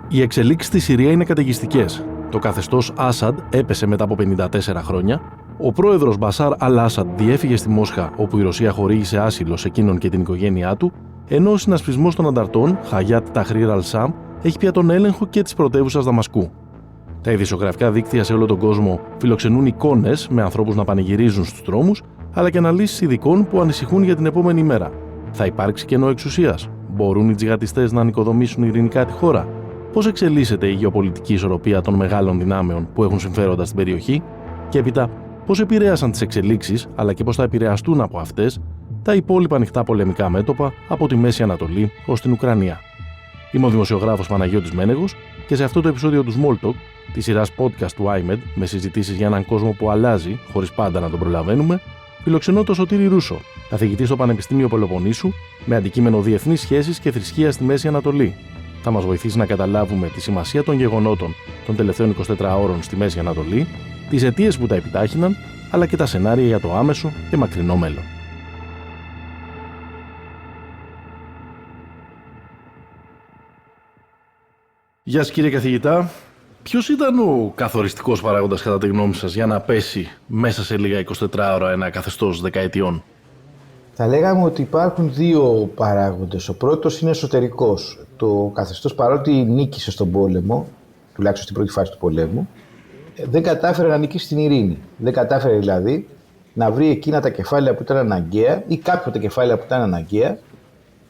Οι εξελίξεις στη Συρία είναι καταιγιστικές. Το καθεστώς Άσαντ έπεσε μετά από 54 χρόνια. Ο πρόεδρος Μπασάρ Αλ-Άσαντ διέφυγε στη Μόσχα, όπου η Ρωσία χορήγησε άσυλο σε εκείνον και την οικογένειά του, ενώ ο συνασπισμός των ανταρτών, Χαγιάτ Ταχρήρ Αλ-Σάμ, έχει πια τον έλεγχο και της πρωτεύουσας Δαμασκού. Τα ειδησιογραφικά δίκτυα σε όλο τον κόσμο φιλοξενούν εικόνες με ανθρώπους να πανηγυρίζουν στους δρόμους, αλλά και αναλύσεις ειδικών που ανησυχούν για την επόμενη μέρα. Θα υπάρξει κενό εξουσίας? Μπορούν οι τζιχαντιστές να ανοικοδομήσουν ειρηνικά τη χώρα? Πώς εξελίσσεται η γεωπολιτική ισορροπία των μεγάλων δυνάμεων που έχουν συμφέροντα στην περιοχή? Και έπειτα, πώς επηρέασαν τις εξελίξεις, αλλά και πώς θα επηρεαστούν από αυτές τα υπόλοιπα ανοιχτά πολεμικά μέτωπα από τη Μέση Ανατολή ως την Ουκρανία? Είμαι ο δημοσιογράφος Παναγιώτης Μένεγος και σε αυτό το επεισόδιο του Small Talk, της σειράς podcast του IMED, με συζητήσεις για έναν κόσμο που αλλάζει, χωρίς πάντα να τον προλαβαίνουμε, φιλοξενώ τον Σωτήρη Ρούσο, καθηγητή στο Πανεπιστήμιο Πελοποννήσου, με αντικείμενο διεθνείς σχέσεις και θρησκεία στη Μέση Ανατολή. Θα μας βοηθήσει να καταλάβουμε τη σημασία των γεγονότων των τελευταίων 24 ώρων στη Μέση Ανατολή, τις αιτίες που τα επιτάχυναν, αλλά και τα σενάρια για το άμεσο και μακρινό μέλλον. Γεια σας κύριε καθηγητά. Ποιος ήταν ο καθοριστικός παράγοντας κατά τη γνώμη σας για να πέσει μέσα σε λίγα 24 ώρα ένα καθεστώς δεκαετιών? Θα λέγαμε ότι υπάρχουν δύο παράγοντες. Ο πρώτος είναι εσωτερικός. Το καθεστώς, παρότι νίκησε στον πόλεμο, τουλάχιστον στην πρώτη φάση του πολέμου, δεν κατάφερε να νικήσει την ειρήνη. Δεν κατάφερε δηλαδή να βρει εκείνα τα κεφάλαια που ήταν αναγκαία ή κάποια από τα κεφάλαια που ήταν αναγκαία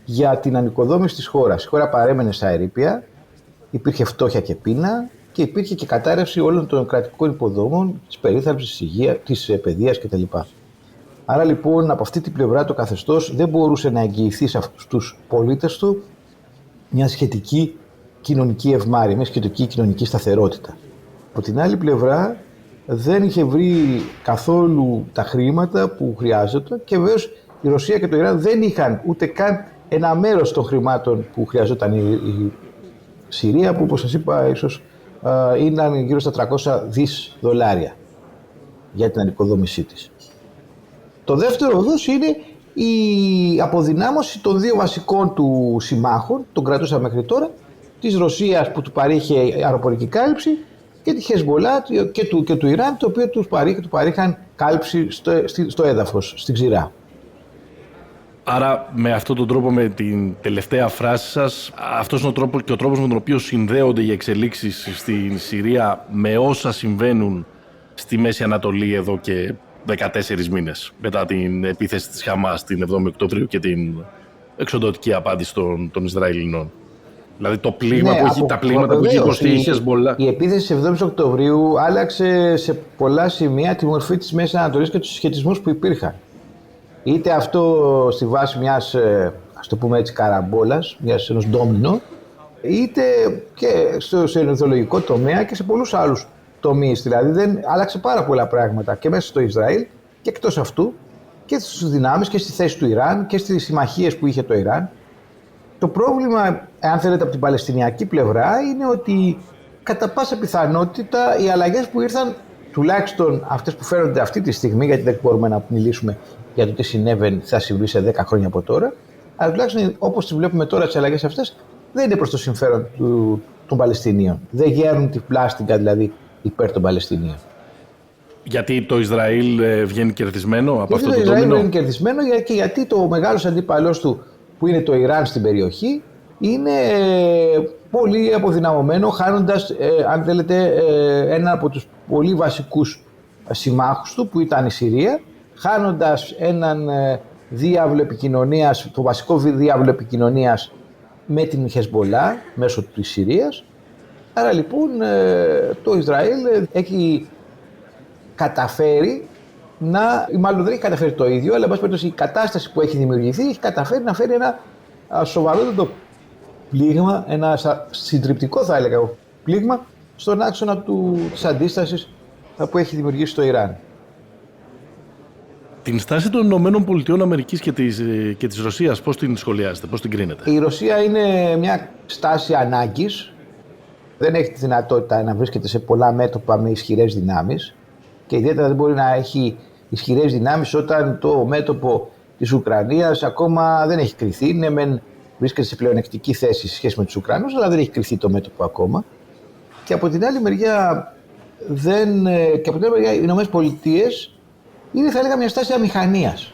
για την ανοικοδόμηση της χώρας. Η χώρα παρέμενε στα ερείπια, υπήρχε φτώχεια και πείνα και υπήρχε και κατάρρευση όλων των κρατικών υποδόμων, της περίθαλψης, της υγείας, της παιδείας κτλ. Άρα λοιπόν από αυτή την πλευρά το καθεστώς δεν μπορούσε να εγγυηθεί σε αυτούς τους πολίτες του μια σχετική κοινωνική ευμάρεια, μια σχετική κοινωνική σταθερότητα. Από την άλλη πλευρά δεν είχε βρει καθόλου τα χρήματα που χρειάζονταν και βέβαιως η Ρωσία και το Ιράν δεν είχαν ούτε καν ένα μέρος των χρημάτων που χρειαζόταν η Συρία, που όπως σας είπα ίσως ήταν γύρω στα $300 δις για την ανοικοδόμησή της. Το δεύτερο οδός είναι η αποδυνάμωση των δύο βασικών του συμμάχων, τον κρατούσα μέχρι τώρα, της Ρωσίας που του παρήχε αεροπορική κάλυψη και τη Χεσμολά και του Ιράν, το οποίο του παρήχαν κάλυψη στο έδαφος, στην ξηρά. Άρα με αυτόν τον τρόπο, με την τελευταία φράση σας, αυτός είναι ο τρόπος και ο τρόπος με τον οποίο συνδέονται οι εξελίξεις στην Συρία με όσα συμβαίνουν στη Μέση Ανατολή εδώ και 14 μήνες μετά την επίθεση της Χαμάς την 7η Οκτωβρίου και την εξοντωτική απάντηση των Ισραηλινών. Δηλαδή το πλήγμα που έχει, τα πλήγματα που έχει υποστεί η Χεσμολά. Η επίθεση της 7ης Οκτωβρίου άλλαξε σε πολλά σημεία τη μορφή της Μέσης Ανατολής και τους συσχετισμούς που υπήρχαν. Είτε αυτό στη βάση μιας, ας το πούμε έτσι, καραμπόλας, ενός ντόμινο, είτε και στο ιδεολογικό τομέα και σε πολλούς άλλους τομείς. Δηλαδή δεν άλλαξε πάρα πολλά πράγματα και μέσα στο Ισραήλ και εκτός αυτού και στις δυνάμεις και στη θέση του Ιράν και στις συμμαχίες που είχε το Ιράν. Το πρόβλημα, αν θέλετε, από την παλαιστινιακή πλευρά είναι ότι κατά πάσα πιθανότητα οι αλλαγές που ήρθαν, τουλάχιστον αυτές που φαίνονται αυτή τη στιγμή, γιατί δεν μπορούμε να μιλήσουμε για το τι συνέβαινε, θα συμβεί σε 10 χρόνια από τώρα, αλλά τουλάχιστον όπως τις βλέπουμε τώρα τις αλλαγές αυτές, δεν είναι προς το συμφέρον των Παλαιστινίων. Δεν γέρνουν την πλάστικα δηλαδή υπέρ των Παλαιστινίων. Γιατί το Ισραήλ βγαίνει κερδισμένο από αυτό το ντόμινο? Το Ισραήλ βγαίνει κερδισμένο και γιατί το μεγάλος αντίπαλός του, που είναι το Ιράν στην περιοχή, είναι πολύ αποδυναμωμένο, χάνοντας, αν θέλετε, ένα από τους πολύ βασικούς συμμάχους του, που ήταν η Συρία, χάνοντας έναν διάβλο επικοινωνίας, το βασικό διάβλο επικοινωνίας με την Χεσμολά μέσω της Συρίας. Άρα λοιπόν το Ισραήλ έχει καταφέρει μάλλον δεν έχει καταφέρει το ίδιο, αλλά εν πάση περιπτώσει η κατάσταση που έχει δημιουργηθεί έχει καταφέρει να φέρει ένα σοβαρότερο πλήγμα, ένα συντριπτικό θα έλεγα πλήγμα στον άξονα της αντίστασης που έχει δημιουργήσει το Ιράν. Την στάση των Ηνωμένων Πολιτειών Αμερικής και της Ρωσίας, πώς την σχολιάζετε, πώς την κρίνετε? Η Ρωσία είναι μια στάση ανάγκης. Δεν έχει τη δυνατότητα να βρίσκεται σε πολλά μέτωπα με ισχυρές δυνάμεις και ιδιαίτερα δεν μπορεί να έχει ισχυρές δυνάμεις όταν το μέτωπο της Ουκρανίας ακόμα δεν έχει κριθεί. Είναι μεν βρίσκεται σε πλεονεκτική θέση σε σχέση με τους Ουκρανούς, αλλά δεν έχει κρυφθεί το μέτωπο ακόμα. Και από την άλλη μεριά, οι Ηνωμένες Πολιτείες είναι, θα έλεγα, μια στάση αμηχανίας.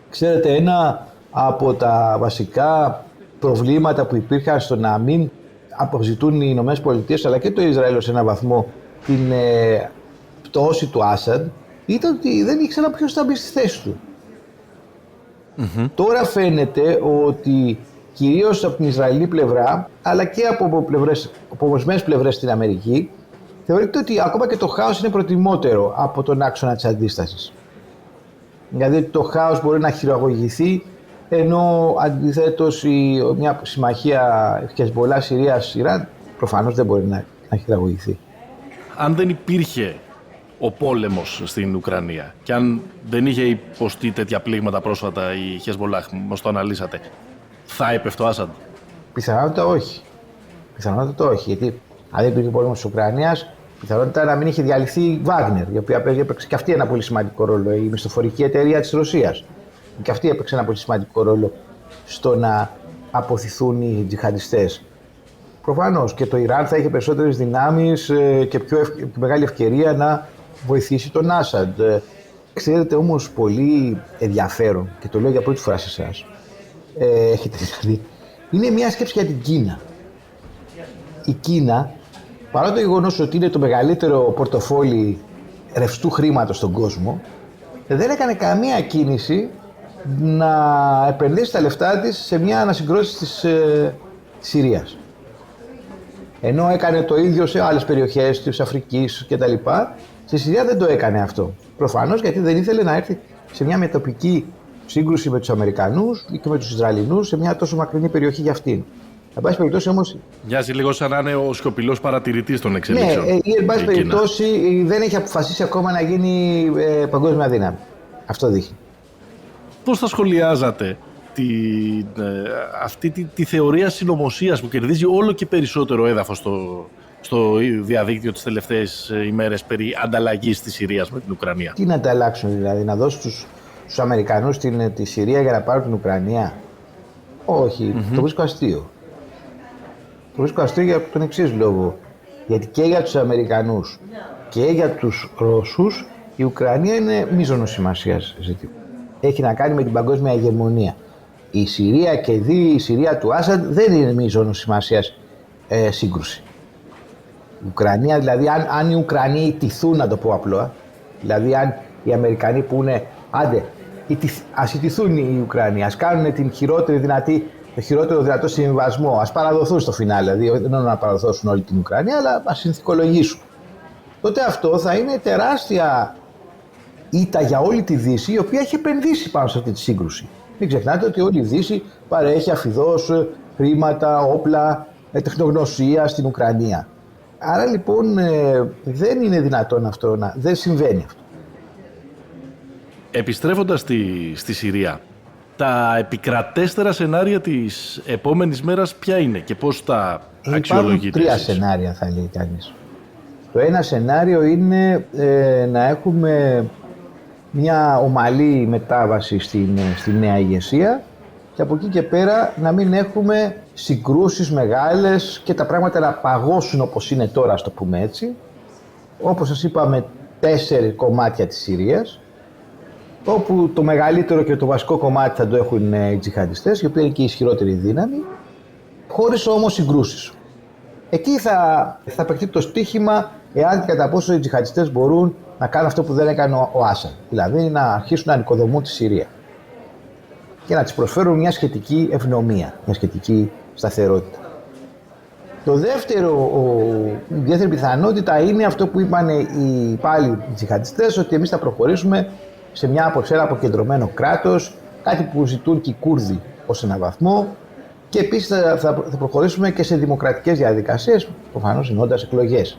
Ξέρετε, ένα από τα βασικά προβλήματα που υπήρχαν στο να μην αποζητούν οι Ηνωμένες Πολιτείες αλλά και το Ισραήλ σε έναν βαθμό την πτώση του Άσαντ ήταν ότι δεν ήξερα ποιος θα μπει στη θέση του. Τώρα φαίνεται ότι κυρίως από την Ισραηλινή πλευρά αλλά και από ορισμένες πλευρές στην Αμερική θεωρείται ότι ακόμα και το χάος είναι προτιμότερο από τον άξονα της αντίστασης. Δηλαδή το χάος μπορεί να χειραγωγηθεί, ενώ αντιθέτως μια συμμαχία Χεσμολάχ Συρίας-Ιράν προφανώς δεν μπορεί να χειραγωγηθεί. Αν δεν υπήρχε ο πόλεμος στην Ουκρανία και αν δεν είχε υποστεί τέτοια πλήγματα πρόσφατα η Χεσμολάχ, μας το αναλύσατε, θα έπεφτε ο Άσαντ? Πιθανότητα όχι. Γιατί αν δεν υπήρχε πόλεμος της Ουκρανίας, πιθανότητα να μην είχε διαλυθεί η Βάγνερ, η οποία έπαιξε και αυτή ένα πολύ σημαντικό ρόλο, η μισθοφορική εταιρεία της Ρωσίας. Και αυτή έπαιξε ένα πολύ σημαντικό ρόλο στο να αποθηθούν οι τζιχαντιστές. Προφανώς και το Ιράν θα είχε περισσότερες δυνάμεις και πιο μεγάλη ευκαιρία να βοηθήσει τον Άσαντ. Ξέρετε όμως πολύ ενδιαφέρον, και το λέω για πρώτη φορά σε εσάς, έχετε δηλαδή, είναι μια σκέψη για την Κίνα. Η Κίνα, παρά το γεγονός ότι είναι το μεγαλύτερο πορτοφόλι ρευστού χρήματος στον κόσμο, δεν έκανε καμία κίνηση να επενδύσει τα λεφτά της σε μια ανασυγκρότηση της Συρίας. Ενώ έκανε το ίδιο σε άλλες περιοχές της Αφρικής κτλ. Στη Συρία δεν το έκανε αυτό. Προφανώς γιατί δεν ήθελε να έρθει σε μια μετοπική σύγκρουση με τους Αμερικανούς ή και με τους Ισραηλινούς σε μια τόσο μακρινή περιοχή για αυτήν. Εν πάση περιπτώσει όμως. Μοιάζει λίγο σαν να είναι ο σιωπηλός παρατηρητής των εξελίξεων. Ναι, εν πάση περιπτώσει δεν έχει αποφασίσει ακόμα να γίνει παγκόσμια δύναμη. Αυτό δείχνει. Πώς θα σχολιάζατε αυτή τη θεωρία συνωμοσίας που κερδίζει όλο και περισσότερο έδαφος στο διαδίκτυο τις τελευταίες ημέρες περί ανταλλαγής της Συρίας με την Ουκρανία? Τι να ανταλλάξουν δηλαδή, να δώσουν στους Αμερικανούς τη Συρία για να πάρουν την Ουκρανία? Όχι, το βρίσκω αστείο. Το βρίσκω αστείο για τον εξής λόγο. Γιατί και για τους Αμερικανούς και για τους Ρώσους η Ουκρανία είναι μείζωνος σημασίας ζήτημα. Έχει να κάνει με την παγκόσμια ηγεμονία. Η Συρία και η Συρία του Άσαντ δεν είναι μείζωνος σημασίας σύγκρουση. Η Ουκρανία, δηλαδή αν οι Ουκρανοί ιτηθούν, να το πω απλό, δηλαδή αν οι Αμερικανοί πούνε άντε ας ιτηθούν οι Ουκρανοί, ας κάνουν το χειρότερο δυνατό συμβιβασμό, ας παραδοθούν στο φινάλε, δηλαδή δεν να παραδοθούν όλη την Ουκρανία, αλλά ας συνθηκολογήσουν. Τότε αυτό θα είναι τεράστια ήττα για όλη τη Δύση, η οποία έχει επενδύσει πάνω σε αυτή τη σύγκρουση. Μην ξεχνάτε ότι όλη η Δύση παρέχει αφιδώς χρήματα, όπλα, τεχνογνωσία στην Ουκρανία. Άρα λοιπόν δεν είναι δυνατόν αυτό, δεν συμβαίνει αυτό. Επιστρέφοντας στη Συρία, τα επικρατέστερα σενάρια της επόμενης μέρας ποια είναι και πώς τα αξιολογείτε? Υπάρχουν 3 σενάρια θα λέει κανείς. Το ένα σενάριο είναι να έχουμε μια ομαλή μετάβαση στη νέα ηγεσία και από εκεί και πέρα να μην έχουμε συγκρούσεις μεγάλες και τα πράγματα να παγώσουν όπως είναι τώρα, ας το πούμε έτσι. Όπως σας είπαμε, 4 κομμάτια της Συρίας, όπου το μεγαλύτερο και το βασικό κομμάτι θα το έχουν οι τζιχαντιστές, οι οποίοι είναι και η ισχυρότερη δύναμη, χωρίς όμως συγκρούσεις. Εκεί θα παιχτεί το στίχημα εάν και κατά πόσο οι τζιχαντιστές μπορούν να κάνουν αυτό που δεν έκανε ο Άσαντ, δηλαδή να αρχίσουν να ανοικοδομούν τη Συρία και να της προσφέρουν μια σχετική ευνομία, μια σχετική σταθερότητα. Το η δεύτερη πιθανότητα είναι αυτό που είπαν πάλι οι τζιχαντιστές, ότι εμείς θα προχωρήσουμε σε ένα αποκεντρωμένο κράτος, κάτι που ζητούν και οι Κούρδοι ως έναν βαθμό, και επίσης θα προχωρήσουμε και σε δημοκρατικές διαδικασίες, προφανώς εννοώντας εκλογές.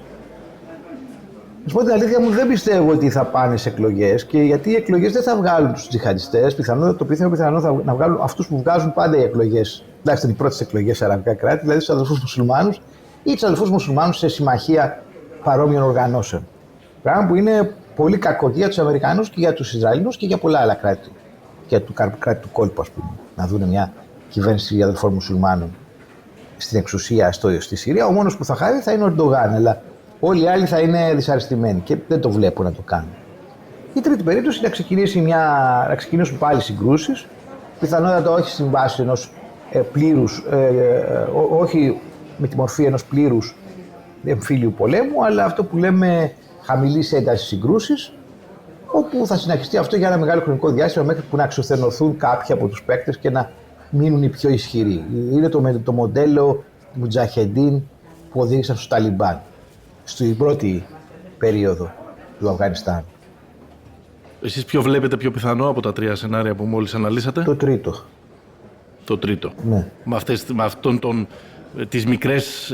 Να σου πω την αλήθεια μου, δεν πιστεύω ότι θα πάνε σε εκλογές, και γιατί οι εκλογές δεν θα βγάλουν τους τζιχαντιστές, το πιθανό να βγάλουν αυτούς που βγάζουν πάντα οι εκλογές, τουλάχιστον οι πρώτες εκλογές σε αραβικά κράτη, δηλαδή τους αδελφούς μουσουλμάνους ή τους αδελφούς μουσουλμάνους σε συμμαχία παρόμοιων οργανώσεων. Πράγμα που είναι πολύ κακό και για τους Αμερικανούς και για τους Ισραηλινούς και για πολλά άλλα κράτη. Και για το κράτη του κόλπου, ας πούμε. Να δουν μια κυβέρνηση αδελφών μουσουλμάνων στην εξουσία στη Συρία. Ο μόνος που θα χάρει θα είναι ο Ερντογάν, αλλά όλοι οι άλλοι θα είναι δυσαρεστημένοι και δεν το βλέπω να το κάνουν. Η τρίτη περίπτωση είναι να ξεκινήσουν πάλι συγκρούσεις, πιθανότατα όχι στην βάση ενός πλήρους, όχι με τη μορφή ενός πλήρους εμφύλιου πολέμου, αλλά αυτό που λέμε χαμηλής έντασης συγκρούσεις, όπου θα συνεχιστεί αυτό για ένα μεγάλο χρονικό διάστημα μέχρι που να εξουθενωθούν κάποιοι από τους παίκτες και να μείνουν οι πιο ισχυροί. Είναι το μοντέλο Μουτζαχεντίν που οδήγησαν στους Ταλιμπάν στην πρώτη περίοδο του Αφγανιστάν. Εσείς ποιο βλέπετε πιο πιθανό από τα τρία σενάρια που μόλις αναλύσατε? Το τρίτο. Το τρίτο. Ναι. Με αυτόν τις μικρές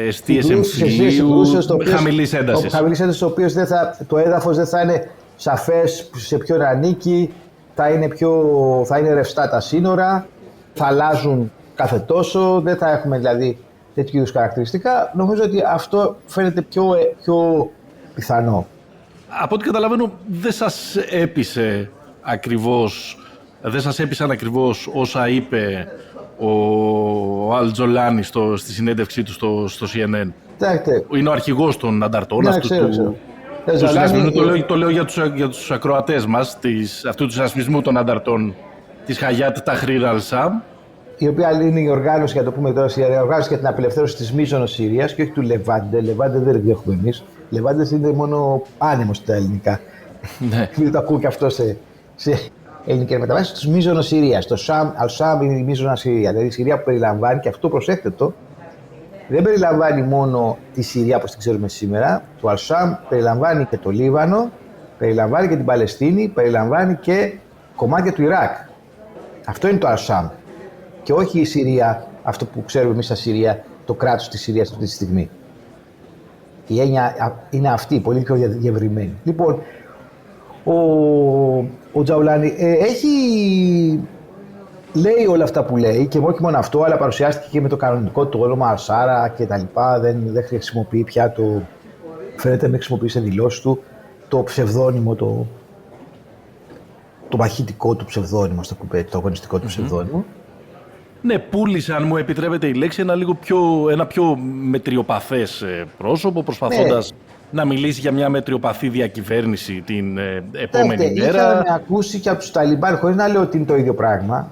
εστίες εμφυλίου χαμηλής έντασης. Χαμηλής έντασης, το έδαφος δεν θα είναι σαφές σε ποιον ανήκει, θα είναι ρευστά τα σύνορα, θα αλλάζουν κάθε τόσο, δεν θα έχουμε δηλαδή τέτοιου είδους χαρακτηριστικά. Νομίζω ότι αυτό φαίνεται πιο πιθανό. Από ό,τι καταλαβαίνω, δεν σας έπεισαν ακριβώς όσα είπε ο Αλ Τζολάνι στη συνέντευξή του στο CNN. Είναι ο αρχηγός των ανταρτών. Το λέω για τους ακροατές μας, αυτού του συνασπισμού των ανταρτών της Χαγιάτ Ταχρήρ Αλ-Σαμ. Η οποία είναι η οργάνωση, για το πούμε τώρα, η οργάνωση για την απελευθέρωση της μείζωνος Συρίας και όχι του Λεβάντε. Λεβάντε δεν έχουμε εμείς. Λεβάντε είναι μόνο άνεμος στα ελληνικά. Ναι. Μην το ακούω και αυτό σε ελληνικές μεταβάσεις. Της μείζωνος Συρίας. Το Al-Sham είναι η μείζωνα Συρία. Δηλαδή η Συρία που περιλαμβάνει, και αυτό προσέχτε το, δεν περιλαμβάνει μόνο τη Συρία όπως την ξέρουμε σήμερα. Το Al-Sham περιλαμβάνει και το Λίβανο, περιλαμβάνει και την Παλαιστίνη, περιλαμβάνει και κομμάτια του Ιράκ. Αυτό είναι το Al-Sham. Και όχι η Συρία, αυτό που ξέρουμε εμείς σαν Συρία, το κράτος της Συρίας αυτή τη στιγμή. Η έννοια είναι αυτή, πολύ πιο διευρυμένη. Λοιπόν, ο Τζαουλάνι λέει όλα αυτά που λέει και όχι μόνο αυτό, αλλά παρουσιάστηκε και με το κανονικό του όνομα Αρσάρα και τα λοιπά. Δεν χρησιμοποιεί πια φαίνεται να χρησιμοποιεί σε δηλώσεις του το ψευδόνυμο, το μαχητικό του ψευδόνυμο, το αγωνιστικό του ψευδόνυμο. Ναι, πούλησε, αν μου επιτρέπετε η λέξη, ένα πιο μετριοπαθές πρόσωπο, προσπαθώντας να μιλήσει για μια μετριοπαθή διακυβέρνηση την επόμενη μέρα. Είχαμε ακούσει και από τους Ταλιμπάν, χωρίς να λέω ότι είναι το ίδιο πράγμα,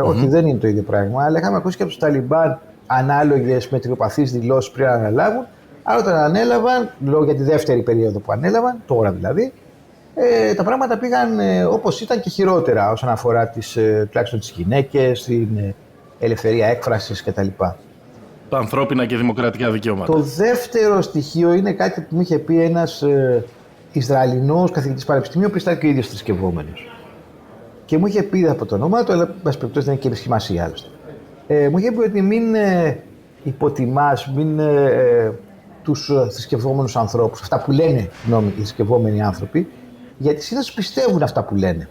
όχι δεν είναι το ίδιο πράγμα, αλλά είχαμε ακούσει και από τους Ταλιμπάν ανάλογες μετριοπαθείς δηλώσεις πριν αναλάβουν, αλλά όταν ανέλαβαν, λόγω για τη δεύτερη περίοδο που ανέλαβαν, τώρα δηλαδή, τα πράγματα πήγαν όπως ήταν και χειρότερα όσον αφορά τουλάχιστον τις γυναίκες, την ελευθερία έκφρασης κτλ. Τα ανθρώπινα και δημοκρατικά δικαιώματα. Το δεύτερο στοιχείο είναι κάτι που μου είχε πει ένας Ισραηλινός καθηγητής πανεπιστημίου, που ήταν και ο ίδιος θρησκευόμενος. Και μου είχε πει από το όνομά του, αλλά εν πάση περιπτώσει δεν έχει και σημασία άλλωστε. Μου είχε πει ότι μην υποτιμάς, τους θρησκευόμενους ανθρώπους, αυτά που λένε οι θρησκευόμενοι άνθρωποι, γιατί συνήθως πιστεύουν αυτά που λένε.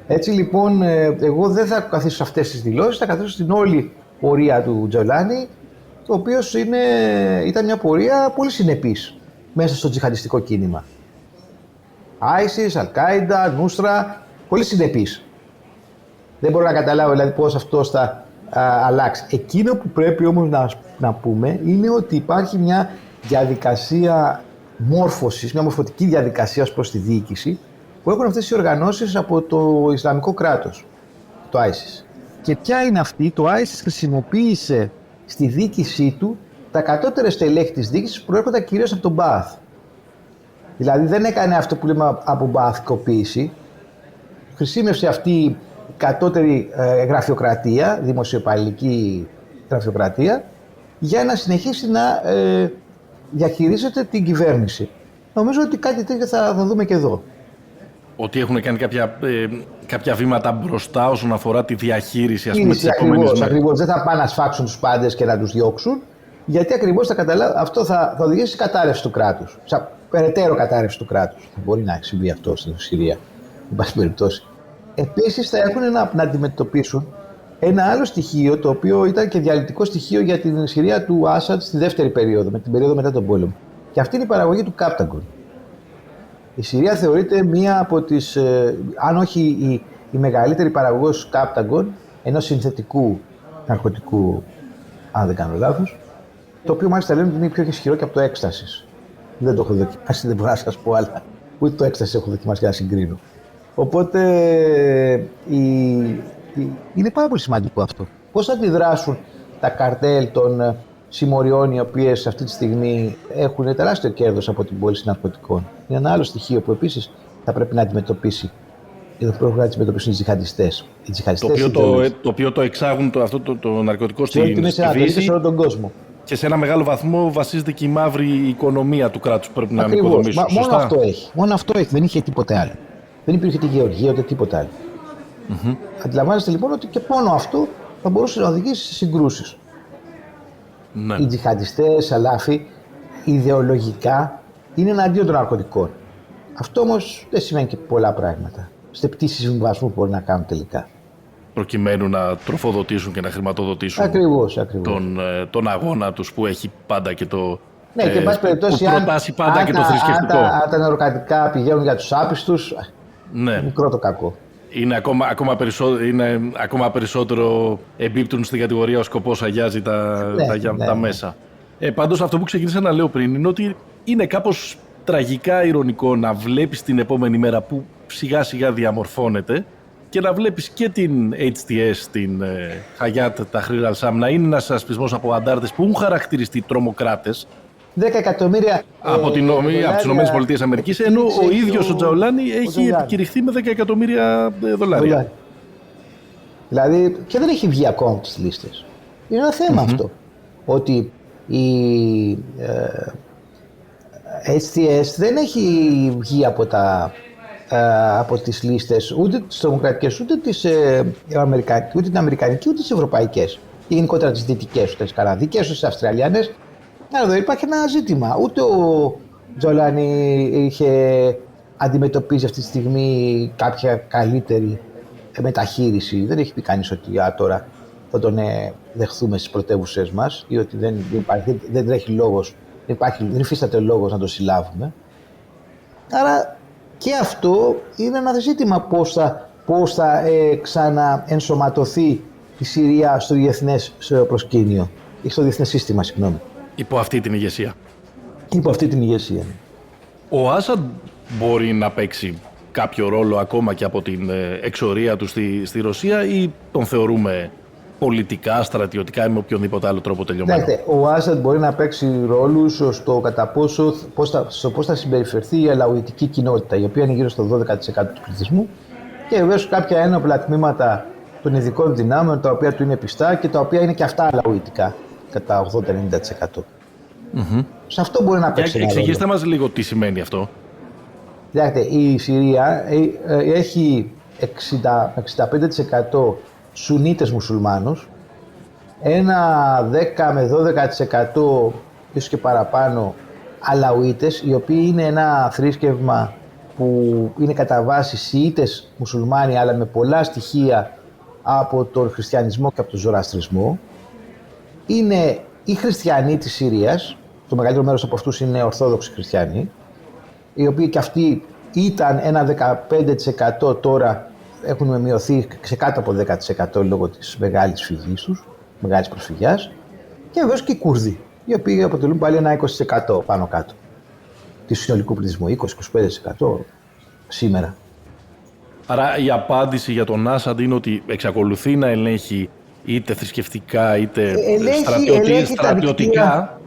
Έτσι λοιπόν, εγώ δεν θα καθίσω σε αυτές τις δηλώσεις, θα καθίσω στην όλη πορεία του Τζολάνι, το οποίος ήταν μια πορεία πολύ συνεπής μέσα στο τζιχαντιστικό κίνημα. ISIS, Al-Qaeda, Νούστρα, πολύ συνεπής. Δεν μπορώ να καταλάβω δηλαδή πώς αυτός θα αλλάξει. Εκείνο που πρέπει όμως να πούμε είναι ότι υπάρχει μια διαδικασία μόρφωσης, μια μορφωτική διαδικασία ως προς τη διοίκηση, που έχουν αυτές οι οργανώσεις από το Ισλαμικό κράτος, το ISIS. Και ποια είναι αυτή? Το ISIS χρησιμοποίησε στη διοίκησή του τα κατώτερα στελέχη της διοίκησης που προέρχονταν κυρίως από τον Μπααθ. Δηλαδή δεν έκανε αυτό που λέμε από μπααθικοποίηση. Χρησιμεύσε αυτή η κατώτερη γραφειοκρατία, δημοσιοπαλληλική γραφειοκρατία, για να συνεχίσει να διαχειρίζεται την κυβέρνηση. Νομίζω ότι κάτι τέτοιο θα δούμε και εδώ. Ότι έχουν κάνει κάποια βήματα μπροστά όσον αφορά τη διαχείριση, ας πούμε, της επόμενης μέρας. Ακριβώς. Δεν θα πάνε να σφάξουν τους πάντες και να τους διώξουν, γιατί ακριβώς αυτό θα οδηγήσει σε κατάρρευση του κράτους. Σε περαιτέρω κατάρρευση του κράτους. Μπορεί να συμβεί αυτό στην Συρία, εν πάση περιπτώσει. Επίσης, θα έχουν να αντιμετωπίσουν ένα άλλο στοιχείο, το οποίο ήταν και διαλυτικό στοιχείο για την Συρία του Άσαντ στη δεύτερη περίοδο, με την περίοδο μετά τον πόλεμο. Και αυτή είναι η παραγωγή του Κάπταγκον. Η Συρία θεωρείται μία από τις, αν όχι η μεγαλύτερη παραγωγός Κάπταγκον, ενός συνθετικού ναρκωτικού, αν δεν κάνω λάθος, το οποίο μάλιστα λένε ότι είναι πιο ισχυρό και από το έκστασης. Δεν το έχω δοκιμάσει, δεν μπορώ να σας πω, αλλά ούτε το έκσταση έχω δοκιμάσει για να συγκρίνω. Οπότε είναι πάρα πολύ σημαντικό αυτό. Πώς θα αντιδράσουν τα καρτέλ των συμμοριών, οι οποίες αυτή τη στιγμή έχουν τεράστιο κέρδος από την πώληση ναρκωτικών. Είναι ένα άλλο στοιχείο που επίσης θα πρέπει να αντιμετωπίσει. Πρέπει να αντιμετωπίσουν οι τζιχαντιστές. Το οποίο το εξάγουν αυτό το ναρκωτικό στη Δύση. Σε όλο τον κόσμο. Και σε ένα μεγάλο βαθμό βασίζεται και η μαύρη οικονομία του κράτους που πρέπει να οικοδομήσουν. Μόνο αυτό έχει. Μόνο αυτό έχει. Δεν είχε τίποτε άλλο. Δεν υπήρχε τη γεωργία ούτε τίποτα άλλο. Αντιλαμβάνεστε λοιπόν ότι και μόνο αυτό θα μπορούσε να οδηγήσει σε συγκρούσεις. Ναι. Οι τζιχαντιστές, αλάφοι, ιδεολογικά είναι εναντίον των ναρκωτικών. Αυτό όμως δεν σημαίνει και πολλά πράγματα. Σε πτήσεις συμβιβασμού που μπορεί να κάνουν τελικά. Προκειμένου να τροφοδοτήσουν και να χρηματοδοτήσουν ακριβώς. Τον αγώνα τους που έχει πάντα και το. Ναι, και εν πάση περιπτώσει, και το θρησκευτικό. Αν τα ναρκωτικά πηγαίνουν για τους άπιστους, ναι. Μικρό το κακό. Είναι ακόμα περισσότερο εμπίπτουν στην κατηγορία ο σκοπός αγιάζει τα μέσα. Πάντως αυτό που ξεκίνησα να λέω πριν είναι ότι είναι κάπως τραγικά ηρωνικό να βλέπεις την επόμενη μέρα που σιγά σιγά διαμορφώνεται και να βλέπεις και την HTS, την Hayat Tahrir al-Sham, να είναι ένας ασπισμός από αντάρτες που έχουν χαρακτηριστεί τρομοκράτες 10 εκατομμύρια από τις ΗΠΑ, ενώ ο ίδιος ο Τζαολάνι έχει επικηρυχθεί με 10 εκατομμύρια δολάρια. Δηλαδή, και δεν έχει βγει ακόμα από τις λίστες. Είναι ένα θέμα αυτό. Ότι η HTS δεν έχει βγει από τις λίστες ούτε τις τρομοκρατικές, ούτε την αμερικανική, ούτε τις ευρωπαϊκές. Και γενικότερα τις δυτικές, ούτε τις καναδικές, ούτε τις αυστραλιανές. Άρα εδώ υπάρχει ένα ζήτημα. Ούτε ο Τζολάνι είχε αντιμετωπίσει αυτή τη στιγμή κάποια καλύτερη μεταχείριση. Δεν έχει πει κανείς ότι τώρα θα τον δεχθούμε στις πρωτεύουσές μας ή ότι δεν τρέχει λόγος, δεν υφίσταται λόγος να το συλλάβουμε. Άρα και αυτό είναι ένα ζήτημα πώς θα ξαναενσωματωθεί η Συρία στο διεθνές προσκήνιο ή στο διεθνές σύστημα, συγγνώμη. Υπό αυτή την ηγεσία. Υπό αυτή την ηγεσία. Ο Άσαντ μπορεί να παίξει κάποιο ρόλο ακόμα και από την εξορία του στη Ρωσία ή τον θεωρούμε πολιτικά, στρατιωτικά ή με οποιονδήποτε άλλο τρόπο τελειωμένο? Ο Άσαντ μπορεί να παίξει ρόλους στο κατά πώς θα συμπεριφερθεί η αλαουιτική κοινότητα, η οποία είναι γύρω στο 12% του πληθυσμού, και βεβαίως κάποια ένοπλα τμήματα των ειδικών δυνάμεων, τα οποία του είναι πιστά και τα οποία είναι και αυτά αλαουιτικά, κατά 80-90%. Σε αυτό μπορεί να παίξει ένα ρόλο. Εξηγήστε μας λίγο τι σημαίνει αυτό. Κοιτάξτε, η Συρία έχει 65% Σουνίτες μουσουλμάνους, ένα 10 με 12% ίσως και παραπάνω Αλαουίτες, οι οποίοι είναι ένα θρήσκευμα που είναι κατά βάση Σιήτες μουσουλμάνοι, αλλά με πολλά στοιχεία από τον χριστιανισμό και από τον ζωραστρισμό. Είναι οι χριστιανοί της Συρίας, το μεγαλύτερο μέρος από αυτούς είναι ορθόδοξοι χριστιανοί, οι οποίοι και αυτοί ήταν ένα 15%, τώρα έχουν μειωθεί σε κάτω από 10% λόγω της μεγάλης φυγής τους, μεγάλης προσφυγιάς, και βεβαίως και οι Κούρδοι, οι οποίοι αποτελούν πάλι ένα 20% πάνω κάτω του συνολικού πληθυσμού, 20-25% σήμερα. Άρα η απάντηση για τον Άσαντ είναι ότι εξακολουθεί να ελέγχει είτε θρησκευτικά είτε στρατιωτικά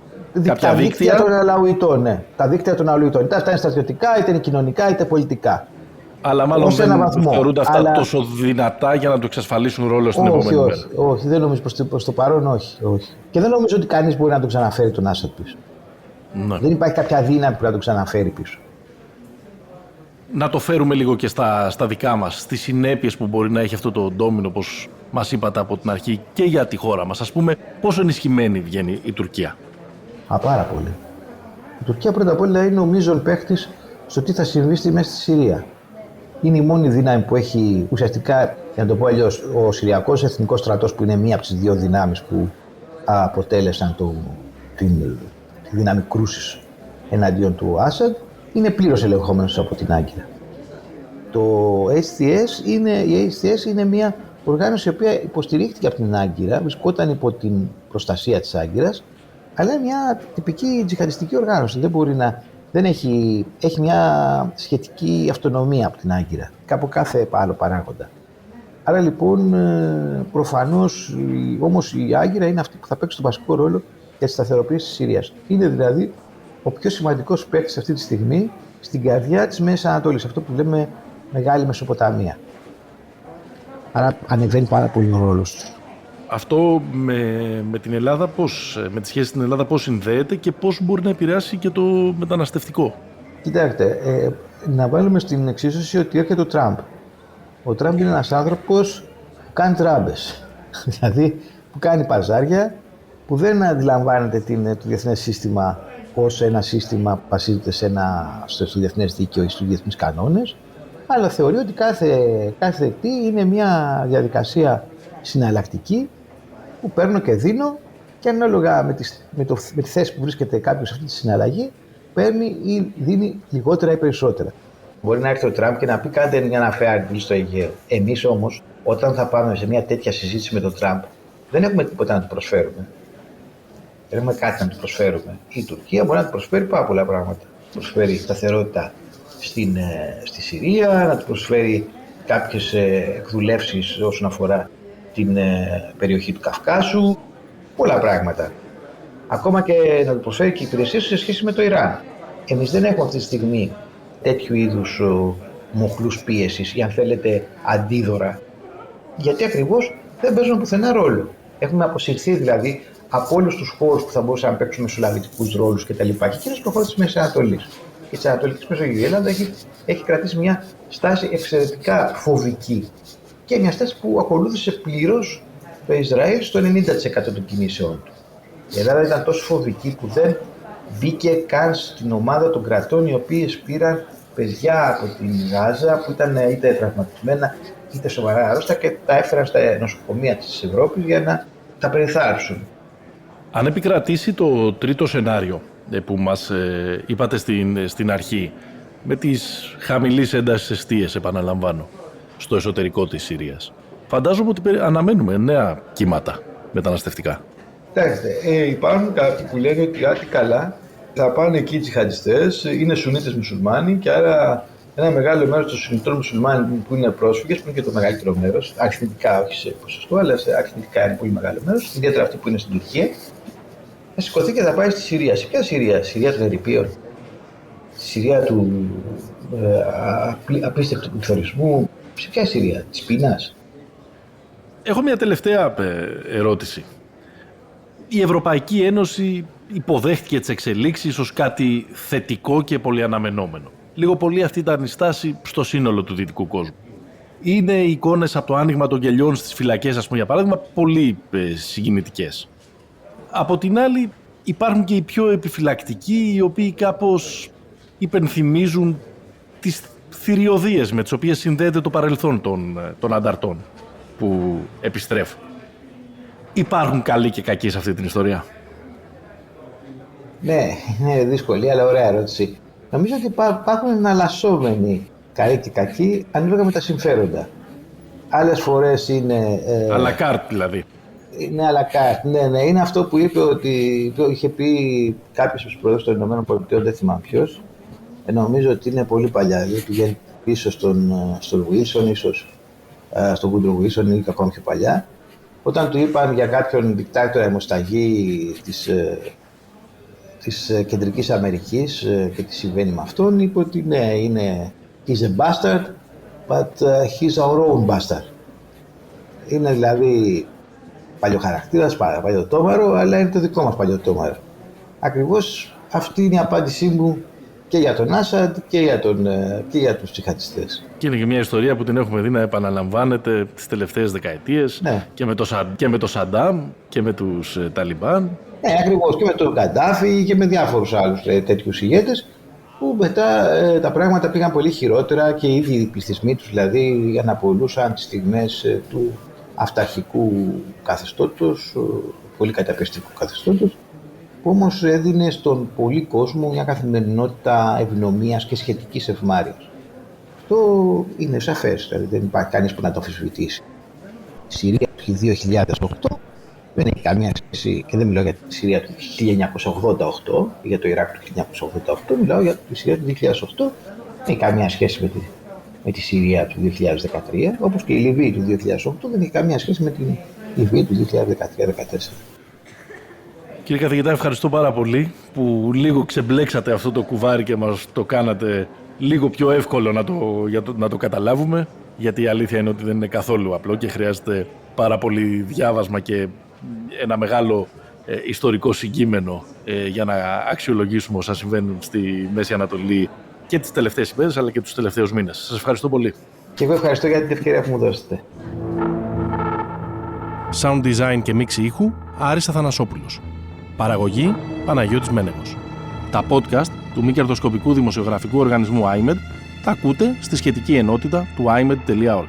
κάποια δίκτυα των Αλαουιτών, ναι. Τα δίκτυα των Αλαουιτών. Είτε αυτά είναι στρατιωτικά, είτε είναι κοινωνικά, είτε πολιτικά. Αλλά μάλλον δεν θεωρούνται αυτά τόσο δυνατά για να το εξασφαλίσουν ρόλο στην επόμενη μέρα. Όχι, δεν νομίζω προς το παρόν, όχι. Και δεν νομίζω ότι κανείς μπορεί να τον ξαναφέρει τον Άσαντ πίσω. Ναι. Δεν υπάρχει κάποια δύναμη που να τον ξαναφέρει πίσω. Να το φέρουμε λίγο και στα δικά μας, στις συνέπειες που μπορεί να έχει αυτό το ντόμινο, όπως μας είπατε από την αρχή, και για τη χώρα μας. Ας πούμε, πόσο ενισχυμένη βγαίνει η Τουρκία? Πάρα πολύ. Η Τουρκία πρώτα απ' όλα είναι ο μείζον παίχτης στο τι θα συμβεί μέσα στη Συρία. Είναι η μόνη δύναμη που έχει ουσιαστικά, για να το πω αλλιώς, ο Συριακός Εθνικός Στρατός, που είναι μία από τις δύο δυνάμεις που αποτέλεσαν τη δύναμη κρούσης εναντίον του Άσαντ, είναι πλήρως ελεγχόμενος από την Άγκυρα. Η HTS είναι μία οργάνωση η οποία υποστηρίχθηκε από την Άγκυρα, βρισκόταν υπό την προστασία της Άγκυρας, αλλά είναι μια τυπική τζιχαντιστική οργάνωση. Δεν έχει μια σχετική αυτονομία από την Άγκυρα, από κάθε άλλο παράγοντα. Άρα λοιπόν, προφανώς, όμως η Άγκυρα είναι αυτή που θα παίξει τον βασικό ρόλο για τη σταθεροποίηση της Συρίας. Είναι δηλαδή ο πιο σημαντικός παίκτης αυτή τη στιγμή στην καρδιά της Μέσης Ανατολής, αυτό που λέμε Μεγάλη Μεσοποταμία. Άρα ανεβαίνει πάρα πολύ ο ρόλος του. Αυτό με την Ελλάδα με τη σχέση στην Ελλάδα πώς συνδέεται και πώς μπορεί να επηρεάσει και το μεταναστευτικό? Κοιτάξτε, να βάλουμε στην εξίσωση ότι έρχεται ο Τραμπ. Ο Τραμπ είναι ένας άνθρωπος που κάνει τράμπες. Δηλαδή που κάνει παζάρια, που δεν αντιλαμβάνεται το διεθνές σύστημα ως ένα σύστημα που βασίζεται στο διεθνές δίκαιο ή στους διεθνείς κανόνες, αλλά θεωρεί ότι κάθε τι είναι μια διαδικασία συναλλακτική που παίρνω και δίνω, και ανάλογα με τη θέση που βρίσκεται κάποιος σε αυτή τη συναλλαγή, παίρνει ή δίνει λιγότερα ή περισσότερα. Μπορεί να έρθει ο Τραμπ και να πει κάντε μια αναφέα αντίλη στο Αιγαίο. Εμείς όμως, όταν θα πάμε σε μια τέτοια συζήτηση με τον Τραμπ, δεν έχουμε τίποτα να του προσφέρουμε. Δεν έχουμε κάτι να του προσφέρουμε. Η Τουρκία μπορεί να του προσφέρει πάρα πολλά πράγματα. Προσφέρει σταθερότητα στη Συρία, να του προσφέρει κάποιες εκδουλεύσεις όσον αφορά την περιοχή του Καυκάσου, πολλά πράγματα. Ακόμα και να του προσφέρει και υπηρεσίες σε σχέση με το Ιράν. Εμείς δεν έχουμε αυτή τη στιγμή τέτοιου είδους μοχλούς πίεσης ή, αν θέλετε, αντίδωρα, γιατί ακριβώς δεν παίζουν πουθενά ρόλο. Έχουμε αποσυρθεί δηλαδή από όλους τους χώρους που θα μπορούσαν να παίξουν μεσολαβητικούς ρόλους κτλ. Και κυρίως στο χώρο της Μέσης Ανατολής και της Ανατολικής Μεσογείου. Η Ελλάδα έχει κρατήσει μια στάση εξαιρετικά φοβική και μια στάση που ακολούθησε πλήρως το Ισραήλ στο 90% των κινήσεών του. Η Ελλάδα ήταν τόσο φοβική που δεν μπήκε καν στην ομάδα των κρατών οι οποίες πήραν παιδιά από την Γάζα που ήταν είτε τραυματισμένα είτε σοβαρά άρρωστα και τα έφεραν στα νοσοκομεία της Ευρώπης για να τα περιθάλψουν. Αν επικρατήσει το τρίτο σενάριο που μας είπατε στην αρχή, με τις χαμηλής έντασης εστίες, επαναλαμβάνω, στο εσωτερικό της Συρίας, φαντάζομαι ότι αναμένουμε νέα κύματα μεταναστευτικά. Κοιτάξτε, υπάρχουν κάποιοι που λένε ότι άτι καλά θα πάνε εκεί οι τζιχαντιστές, είναι Σουνίτες μουσουλμάνοι και άρα ένα μεγάλο μέρος των Σουνιτών μουσουλμάνων που είναι πρόσφυγες, που είναι και το μεγαλύτερο μέρος, αριθμητικά όχι σε ποσοστό, αλλά αριθμητικά είναι πολύ μεγάλο μέρος, ιδιαίτερα αυτοί που είναι στην Τουρκία, θα σηκωθεί και θα πάει στη Συρία. Σε ποια Συρία? Συρία των Ερειπίων, στη Συρία του απίστευτου πληθωρισμού, σε ποια Συρία? Της πείνας? Έχω μια τελευταία ερώτηση. Η Ευρωπαϊκή Ένωση υποδέχτηκε τις εξελίξεις ως κάτι θετικό και πολύ αναμενόμενο. Λίγο πολύ αυτή ήταν η στάση στο σύνολο του δυτικού κόσμου. Είναι οι εικόνες από το άνοιγμα των κελιών στις φυλακές, ας πούμε, για παράδειγμα, πολύ συγκινητικές. Από την άλλη, υπάρχουν και οι πιο επιφυλακτικοί, οι οποίοι κάπως υπενθυμίζουν τις θηριωδίες με τις οποίες συνδέεται το παρελθόν των ανταρτών που επιστρέφουν. Υπάρχουν καλοί και κακοί σε αυτή την ιστορία? Ναι, είναι δύσκολη, αλλά ωραία ερώτηση. Νομίζω ότι υπάρχουν εναλλασσόμενοι καλοί και κακοί ανάλογα με τα συμφέροντα. Άλλες φορές είναι... Αλακάρτ δηλαδή. Είναι αλακάρτ, ναι. Είναι αυτό που είπε είχε πει κάποιος από τους πρόεδρους των Ηνωμένων Πολιτειών, δεν θυμάμαι ποιος. Νομίζω ότι είναι πολύ παλιά, δηλαδή πηγαίνει πίσω στον Wilson, ίσως στον Woodrow Wilson ή ακόμα πιο παλιά. Όταν του είπαν για κάποιον δικτάτορα αιμοσταγή της Κεντρικής Αμερικής και τι συμβαίνει με αυτόν, είπε ότι ναι, he's a bastard, but he's our own bastard. Είναι δηλαδή παλιοχαρακτήρας, παλιωτόμαρο, αλλά είναι το δικό μας παλιωτόμαρο. Ακριβώς αυτή είναι η απάντησή μου και για τον Άσαντ και για τους τζιχαντιστές. Και είναι και μια ιστορία που την έχουμε δει να επαναλαμβάνεται τις τελευταίες δεκαετίες, ναι. και με το Σαντάμ και με τους Ταλιμπάν. Ναι, ακριβώς, και με τον Καντάφη και με διάφορους άλλους τέτοιους ηγέτες, που μετά τα πράγματα πήγαν πολύ χειρότερα και οι ίδιοι οι πληθυσμοί τους δηλαδή αναπολούσαν τις στιγμές του αυταρχικού καθεστώτος, πολύ καταπιεστικού καθεστώτος, που όμως έδινε στον πολύ κόσμο μια καθημερινότητα ευνομίας και σχετικής ευμάρειας. Αυτό είναι σαφές, δηλαδή δεν υπάρχει κανείς που να το αμφισβητήσει. τη Συρία του 2008 δεν έχει καμία σχέση, και δεν μιλάω για τη Συρία του 1988, για το Ιράκ του 1988, μιλάω για τη Συρία του 2008, δεν έχει καμία σχέση με τη Συρία του 2013, όπως και η Λιβύη του 2008 δεν έχει καμία σχέση με τη Λιβύη του 2013-2014. Κύριε καθηγητά, ευχαριστώ πάρα πολύ που λίγο ξεμπλέξατε αυτό το κουβάρι και μας το κάνατε λίγο πιο εύκολο να το καταλάβουμε, γιατί η αλήθεια είναι ότι δεν είναι καθόλου απλό και χρειάζεται πάρα πολύ διάβασμα και ένα μεγάλο ιστορικό συγκείμενο για να αξιολογήσουμε όσα συμβαίνουν στη Μέση Ανατολή και τις τελευταίες ημέρες αλλά και τους τελευταίους μήνες. Σας ευχαριστώ πολύ. Και εγώ ευχαριστώ για την ευκαιρία που μου δώσετε. Sound design και μίξη ήχου Άρης Αθανασόπουλος. Παραγωγή Παναγιώτης Μένεγος. Τα podcast του μη κερδοσκοπικού δημοσιογραφικού οργανισμού IMED τα ακούτε στη σχετική ενότητα του imed.org.